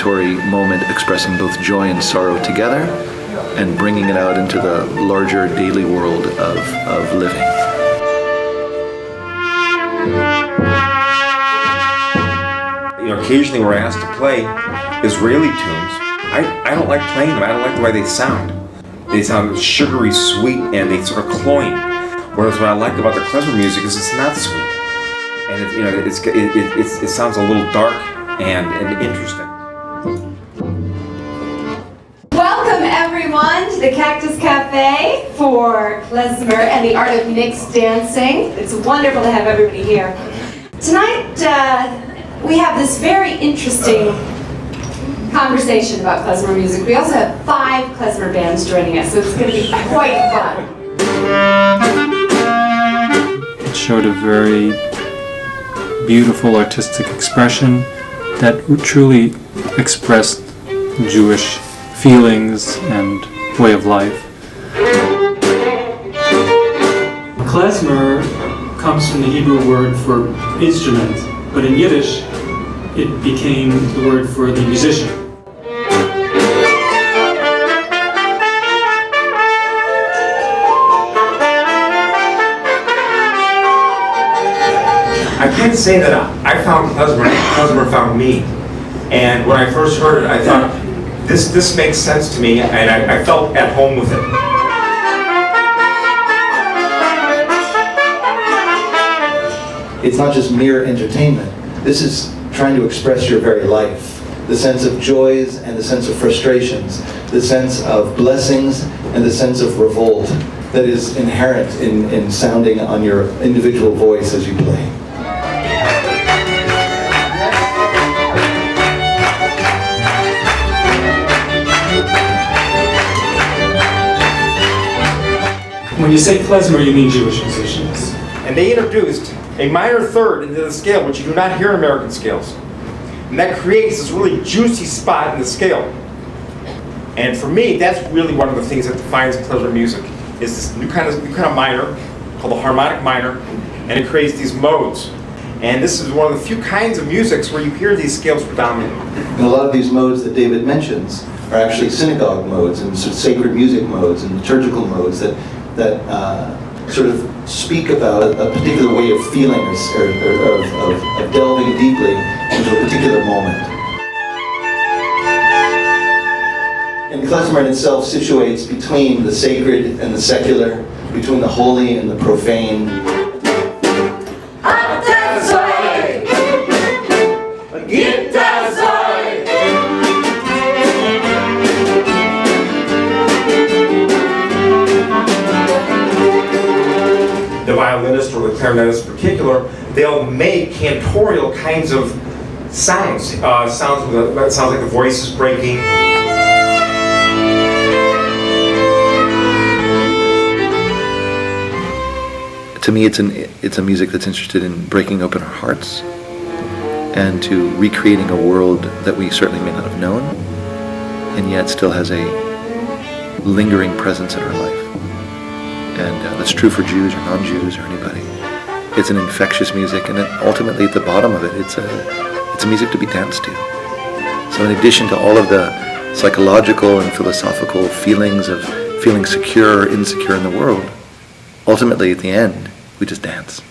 celebratory moment expressing both joy and sorrow together and bringing it out into the larger daily world of living. Occasionally we're asked to play Israeli tunes. I don't like playing them. I don't like the way they sound. They sound sugary sweet and they sort of cloying. Whereas what I like about the Klezmer music is it's not sweet. And it sounds a little dark and interesting. Welcome everyone to the Cactus Cafe for Klezmer and the Art of Mixed Dancing. It's wonderful to have everybody here. Tonight we have this very interesting conversation about Klezmer music. We also have 5 Klezmer bands joining us, so it's going to be quite fun. It showed a very beautiful artistic expression that truly expressed Jewish feelings and way of life. Klezmer comes from the Hebrew word for instrument, but in Yiddish it became the word for the musician. I can't say that I found Klezmer and Klezmer found me. And when I first heard it, I thought, this makes sense to me, and I felt at home with it. It's not just mere entertainment. This is trying to express your very life. The sense of joys and the sense of frustrations, the sense of blessings and the sense of revolt that is inherent in sounding on your individual voice as you play. When you say Klezmer, you mean Jewish musicians. And they introduced a minor third into the scale, which you do not hear in American scales. And that creates this really juicy spot in the scale. And for me, that's really one of the things that defines Klezmer music, is this new kind of minor, called the harmonic minor, and it creates these modes. And this is one of the few kinds of musics where you hear these scales predominate. And a lot of these modes that David mentions are actually synagogue modes and sort of sacred music modes and liturgical modes that sort of speak about a particular way of feeling or of delving deeply into a particular moment. And Klezmer in itself situates between the sacred and the secular, between the holy and the profane. The violinist or the clarinetist in particular, they'll make cantorial kinds of sounds. That sounds like the voice is breaking. To me, it's a music that's interested in breaking open our hearts and to recreating a world that we certainly may not have known, and yet still has a lingering presence in our life. And that's true for Jews or non-Jews or anybody. It's an infectious music, and ultimately at the bottom of it, it's a music to be danced to. So in addition to all of the psychological and philosophical feelings of feeling secure or insecure in the world, ultimately at the end, we just dance.